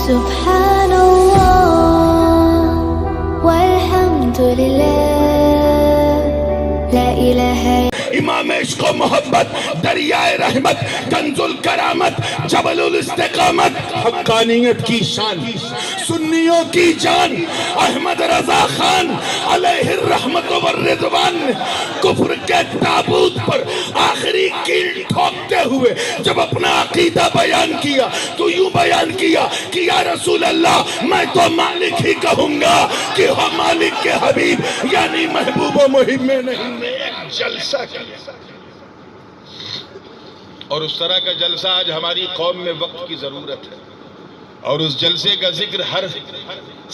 سبحان الله والحمد لله لا إله امام عشق و محبت، دریائے رحمت، کنز الکرامت، جبل الاستقامت، حقانیت کی شان، سنیوں کی جان، احمد رضا خان علیہ الرحمت والرضوان نے کفر کے تابوت پر آخری کیل ٹھوکتے ہوئے جب اپنا عقیدہ بیان کیا تو یوں بیان کیا کہ یا رسول اللہ میں تو مالک ہی کہوں گا کہ ہم مالک کے حبیب یعنی محبوب و محب میں نہیں، ایک جلسہ کیا اور اس طرح کا جلسہ آج ہماری قوم میں وقت کی ضرورت ہے، اور اس جلسے کا ذکر ہر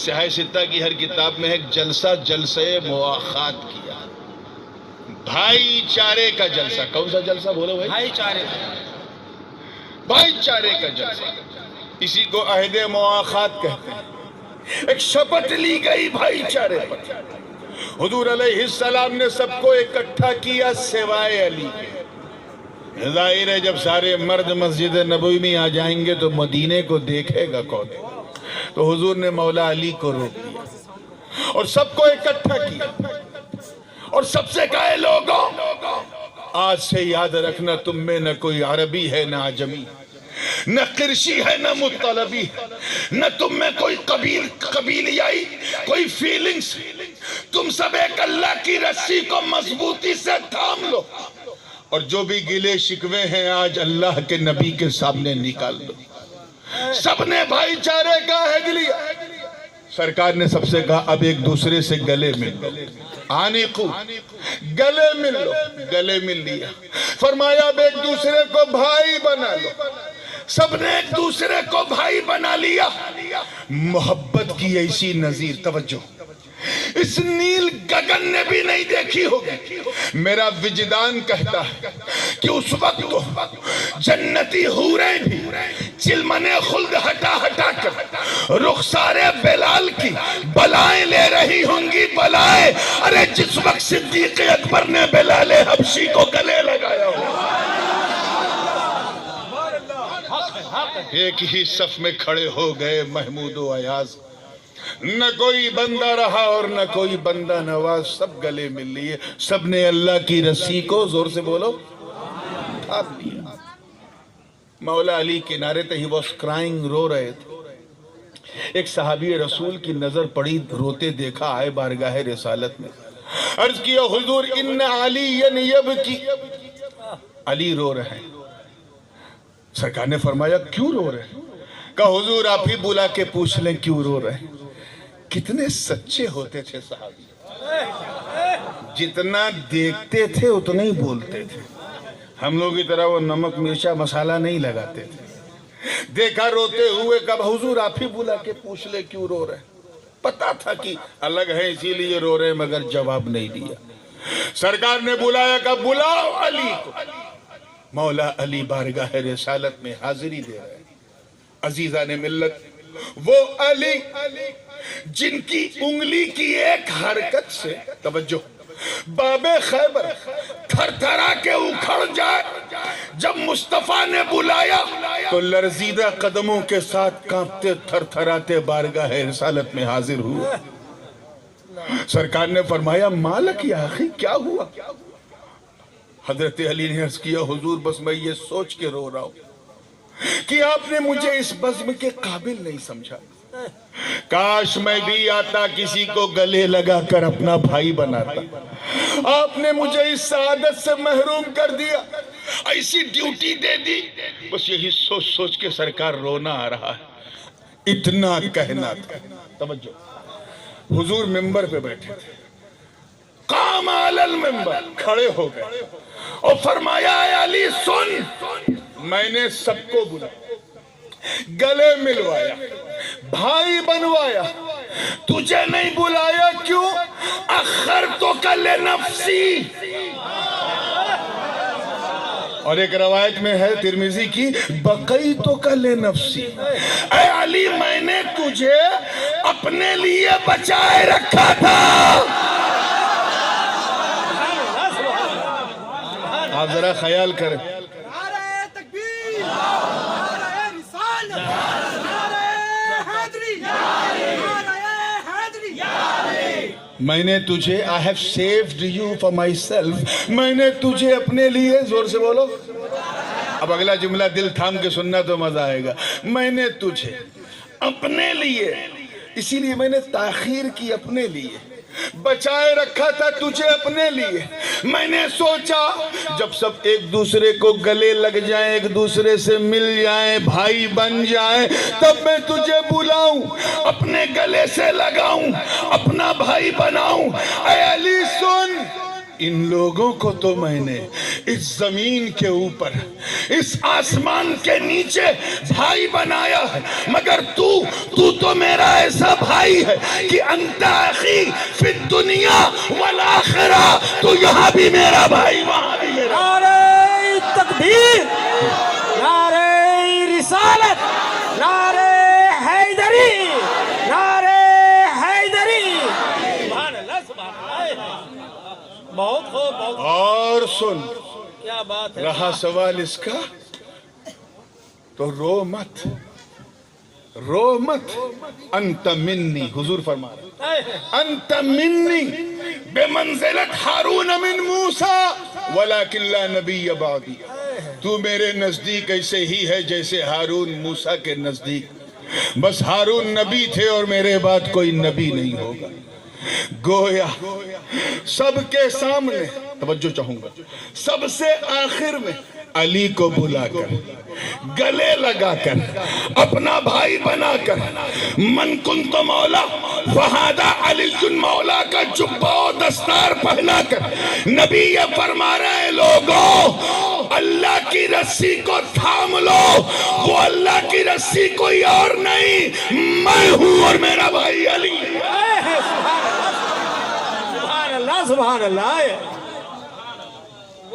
سیاہ ستہ کی ہر کتاب میں ہے۔ جلسہ جلسہ مواخات کیا، بھائی چارے کا جلسہ۔ کون سا جلسہ بولو بھائی؟ بھائی چارے کا جلسہ، اسی کو عہد مواخات کہتے ہیں۔ ایک شپت لی گئی بھائی چارے پر، حضور علیہ السلام نے سب کو اکٹھا کیا سوائے علی کے۔ ظاہر ہے جب سارے مرد مسجد نبوی میں آ جائیں گے تو مدینے کو دیکھے گا کون؟ تو حضور نے مولا علی کو روک دیا اور سب کو اکٹھا کیا اور سب سے کہے لوگوں آج سے یاد رکھنا تم میں نہ کوئی عربی ہے نہ عجمی، نہ قرشی ہے نہ مطلبی ہے، نہ تم میں کوئی قبیلیائی کوئی فیلنگز، تم سب ایک اللہ کی رسی کو مضبوطی سے تھام لو اور جو بھی گلے شکوے ہیں آج اللہ کے نبی کے سامنے نکال دو۔ سب نے بھائی چارے کا عہد لیا۔ سرکار نے سب سے کہا اب ایک دوسرے سے گلے مل لو، آنیقو گلے مل لو، گلے مل لیا۔ فرمایا اب ایک دوسرے کو بھائی بنا لو، سب نے ایک دوسرے کو بھائی بنا لیا۔ محبت کی ایسی نظیر، توجہ، اس نیل گگن نے بھی نہیں دیکھی ہوگی۔ میرا وجدان کہتا ہے کہ اس وقت جنتی حوریں بھی چلمن خلد ہٹا ہٹا کر رخسار بلال کی بلائیں لے رہی ہوں گی، بلائیں۔ ارے جس وقت صدیق اکبر نے بلال حبشی کو گلے لگایا ہو، ایک ہی صف میں کھڑے ہو گئے محمود و ایاز، نہ کوئی بندہ رہا اور نہ کوئی بندہ نواز، سب گلے مل لیے، سب نے اللہ کی رسی کو زور سے بولو تھام لیا۔ مولا علی کنارے تھے، ہی واز کرائنگ، رو رہے تھے۔ ایک صحابی رسول کی نظر پڑی، روتے دیکھا آئے بارگاہ رسالت میں، عرض کیا حضور ان علی یبکی، علی رو رہے ہیں۔ سرکار نے فرمایا کیوں رو رہے ہیں؟ کہا حضور آپ ہی بلا کے پوچھ لیں کیوں رو رہے ہیں۔ کتنے سچے ہوتے تھے صحابی، جتنا دیکھتے تھے اتنا ہی بولتے تھے۔ ہم لوگ کی طرح وہ نمک مرچا مسالہ نہیں لگاتے تھے۔ دیکھا روتے ہوئے، کب حضور آپ ہی بلا کے پوچھ لے کیوں رو رہے ہیں۔ پتا تھا کہ الگ ہے اسی لیے رو رہے، مگر جواب نہیں دیا۔ سرکار نے بلایا، کہا بلاؤ علی کو۔ مولا علی بارگاہ رسالت میں حاضری دے رہے ہیں۔ عزیزان ملت، وہ علی جن کی انگلی کی ایک حرکت سے، توجہ، باب خیبر تھر تھرا کے اکھڑ جائے، جب مصطفیٰ نے بلایا تو لرزیدہ قدموں کے ساتھ کانپتے تھر تھراتے بارگاہ رسالت میں حاضر ہوئے۔ سرکار نے فرمایا مالک یا اخی کیا ہوا؟ حضرت علی نے عرض کیا حضور بس میں یہ سوچ کے رو رہا ہوں کہ آپ نے مجھے اس بزم کے قابل نہیں سمجھا۔ کاش میں بھی آتا، کسی کو گلے لگا کر اپنا بھائی بناتا۔ آپ نے مجھے اس سعادت سے محروم کر دیا، ایسی ڈیوٹی دے دی۔ بس یہی سوچ سوچ کے سرکار رونا آ رہا ہے۔ اتنا کہنا تھا، توجہ، حضور ممبر پہ بیٹھے تھے، قام علی المنبر، کھڑے ہو گئے اور فرمایا اے علی سن، میں نے سب کو بلایا، گلے ملوایا، بھائی بنوایا، تجھے نہیں بلایا کیوں؟ اخرتک لنفسی۔ اور ایک روایت میں ہے ترمذی کی، بقیتک لنفسی، اے علی میں نے تجھے اپنے لیے بچائے رکھا تھا۔ آپ ذرا خیال کریں، میں نے تجھے I have saved you for myself, میں نے تجھے اپنے لیے, زور سے بولو. اب اگلا جملہ دل تھام کے سننا تو مزہ آئے گا. میں نے تجھے اپنے لیے, اسی لیے میں نے تاخیر کی, اپنے لیے بچائے رکھا تھا تجھے اپنے لیے. میں نے سوچا جب سب ایک دوسرے کو گلے لگ جائیں, ایک دوسرے سے مل جائیں, بھائی بن جائیں, تب میں تجھے بلاؤں, اپنے گلے سے لگاؤں, اپنا بھائی بناؤں. اے علی سن, ان لوگوں کو تو میں نے اس زمین کے اوپر, اس آسمان کے نیچے بھائی بنایا ہے, مگر تو میرا ایسا بھائی ہے کہ انت اخی فی الدنیا والآخرہ, تو یہاں بھی میرا بھائی, وہاں بھی میرا. نعرہ تکبیر, نعرہ رسالت, نعرہ حیدری, نعرہ حیدری. سبحان اللہ, سبحان اللہ. بہت خوب, بہت خوب. اور سن, کیا بات ہے. رہا سوال اس کا تو رو مت, رو مت. انت منی, حضور فرما رہے انت منی بمنزلت ہارون من موسیٰ ولکن لا نبی بعدی. تو میرے نزدیک ایسے ہی ہے جیسے ہارون موسیٰ کے نزدیک, بس ہارون نبی تھے اور میرے بعد کوئی نبی نہیں ہوگا. گویا سب کے سامنے, توجہ چاہوں گا, سب سے آخر میں علی کو بلا کر, گلے لگا کر, اپنا بھائی بنا کر, من کنت مولا فہذا علی مولا کا جبہ و دستار پہنا کر نبی یہ فرما رہے, لوگوں اللہ کی رسی کو تھام لو, وہ اللہ کی رسی کوئی اور نہیں, میں ہوں اور میرا بھائی علی. سبحان اللہ, سبحان اللہ.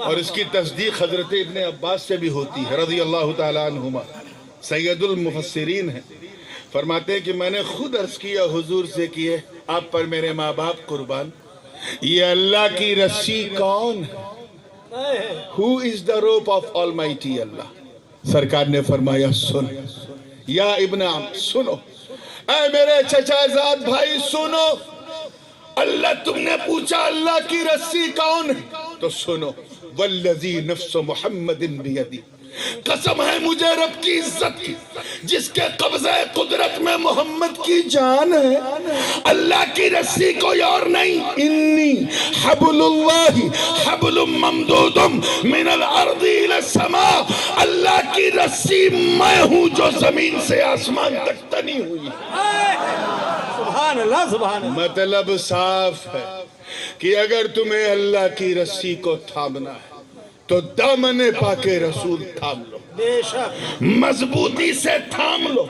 اور اس کی تصدیق حضرت ابن عباس سے بھی ہوتی ہے رضی اللہ تعالیٰ عنہما, سید المفسرین ہیں. فرماتے ہیں کہ میں نے خود عرض کیا حضور سے کہ آپ پر میرے ماں باپ قربان, یہ اللہ کی رسی کون ہے؟ Who is the rope of Almighty Allah? سرکار نے فرمایا سن یا ابن عم, سنو اے میرے چچا زاد بھائی سنو, اللہ تم نے پوچھا اللہ کی رسی کون ہے تو سنو, والذی نفس محمد بیدی, قسم ہے مجھے رب کی عزت کی جس کے قبضہ قدرت میں محمد کی جان ہے, اللہ کی رسی کوئی اور نہیں. انی حبل اللہ حبل ممدود من الارض الى السماء, اللہ کی رسی میں ہوں جو زمین سے آسمان تک تنی ہوئی. سبحان اللہ, سبحان اللہ. مطلب صاف ہے کہ اگر تمہیں اللہ کی رسی کو تھامنا ہے تو دامن پاک رسول تھام لو, بے شک مضبوطی سے تھام لو,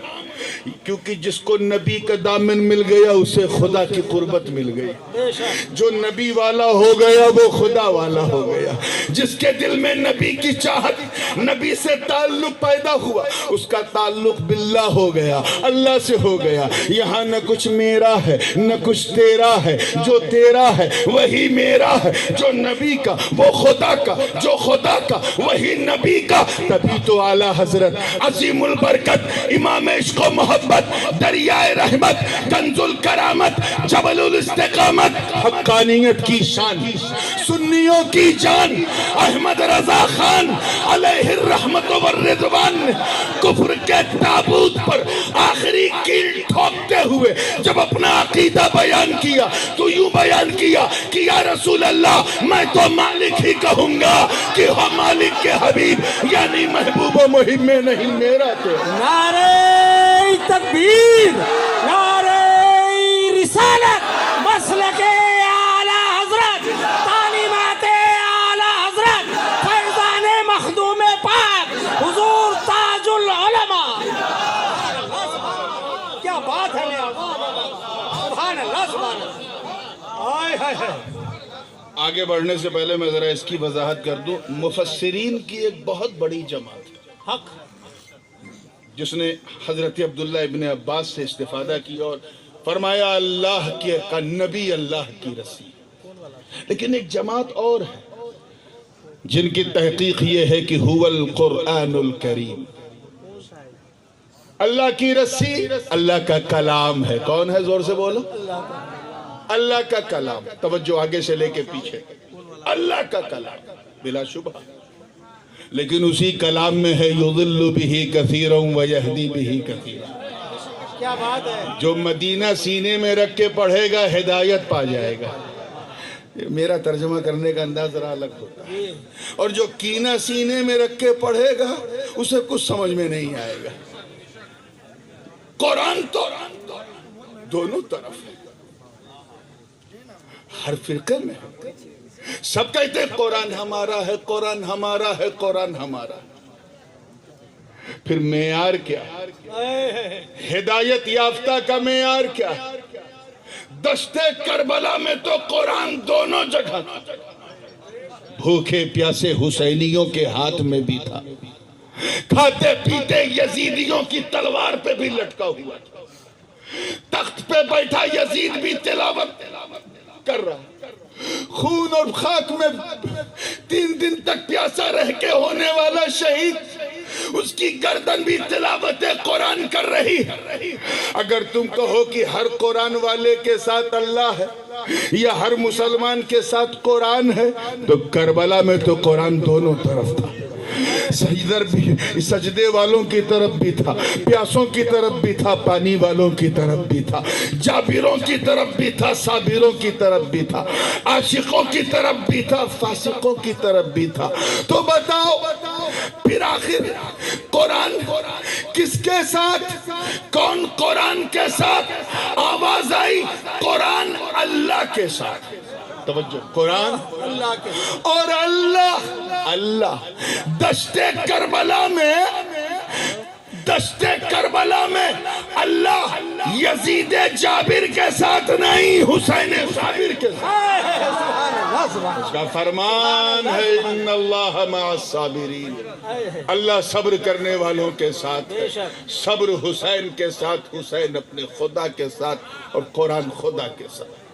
کیونکہ جس کو نبی کا دامن مل گیا اسے خدا کی قربت مل گئی. بے شک. جو نبی والا ہو گیا وہ خدا والا ہو گیا. جس کے دل میں نبی کی چاہت, نبی سے تعلق پیدا ہوا, اس کا تعلق باللہ ہو گیا, اللہ سے ہو گیا. یہاں نہ کچھ میرا ہے نہ کچھ تیرا ہے, جو تیرا ہے وہی میرا ہے, جو نبی کا وہ خدا کا, جو خدا کا وہی نبی کا. تبھی تو اعلیٰ حضرت عظیم البرکت امام عشق و محبت, دریائے رحمت, کنز الکرامت, جبل الاستقامت, حقانیت کی شان, سنیوں کی جان, احمد رضا خان علیہ الرحمت والرضوان نے کفر کے تابوت پر آخری کیل ٹھوکتے ہوئے جب اپنا عقیدہ بیان کیا تو یوں بیان کیا کہ یا رسول اللہ میں تو مالک ہی کہوں گا کہ ہم مالک کے حبیب یعنی محبوب و محب میں نہیں, میرا تو. نعرہ تکبیر, نعرہ رسالت, مسلک اعلیٰ حضرت, تعلیمات اعلیٰ حضرت, فیضان مخدوم پاک حضور تاج العلماء. کیا بات ہے, سبحان اللہ, سبحان اللہ. آگے بڑھنے سے پہلے میں ذرا اس کی وضاحت کر دوں. مفسرین کی ایک بہت بڑی جماعت حق جس نے حضرت عبداللہ ابن عباس سے استفادہ کی اور فرمایا اللہ کے نبی اللہ کی رسی. لیکن ایک جماعت اور ہے جن کی تحقیق یہ ہے کہ هو القرآن الکریم, اللہ کی رسی اللہ کا کلام ہے. کون ہے, زور سے بولو. اللہ کا کلام، توجہ آگے سے لے کے پیچھے، اللہ کا کلام بلا شبہ، لیکن اسی کلام میں ہے یضل بہ کثیرا ویہدی بہ کثیرا۔ کیا بات ہے، جو مدینہ سینے میں رکھ کے پڑھے گا ہدایت پا جائے گا۔ میرا ترجمہ کرنے کا انداز ذرا الگ ہوتا ہے، اور جو کینہ سینے میں رکھ کے پڑھے گا اسے کچھ سمجھ میں نہیں آئے گا۔ قرآن تو دونوں طرف ہے، ہر فرقے میں سب کہتے ہیں قرآن ہمارا ہے، قرآن ہمارا ہے، قرآن ہمارا ہے۔ پھر معیار کیا ہے؟ ہدایت یافتہ کا معیار کیا ہے؟ دشت کربلا میں تو قرآن دونوں جگہ، بھوکے پیاسے حسینیوں کے ہاتھ میں بھی تھا، کھاتے پیتے یزیدیوں کی تلوار پہ بھی لٹکا ہوا تھا، تخت پہ بیٹھا یزید بھی تلاوت کر رہا، خون اور خاک میں 3 دن تک پیاسا رہ کے ہونے والا شہید، اس کی گردن بھی تلاوت قرآن کر رہی ہے۔ اگر تم کہو کہ ہر قرآن والے کے ساتھ اللہ ہے یا ہر مسلمان کے ساتھ قرآن ہے، تو کربلا میں تو قرآن دونوں طرف تھا، سجدے والوں کی طرف بھی تھا، پیاسوں کی طرف بھی تھا، پانی والوں کی طرف بھی تھا، جابروں کی طرف بھی تھا، صابروں کی طرف بھی تھا، عاشقوں کی طرف بھی تھا، فاسقوں کی طرف بھی تھا۔ تو بتاؤ پھر آخر قرآن کس کے ساتھ؟ کون قرآن کے ساتھ؟ آواز آئی قرآن اللہ کے ساتھ۔ توجہ، قرآن اللہ کے اور اللہ دشت کربلا میں اللہ یزید جابر کے ساتھ نہیں، حسین صابر کے ساتھ۔ اس کا فرمان ہے ان اللہ مع الصابرین، اللہ صبر کرنے والوں کے ساتھ ہے۔ صبر حسین کے ساتھ، حسین اپنے خدا کے ساتھ، اور قرآن خدا کے ساتھ۔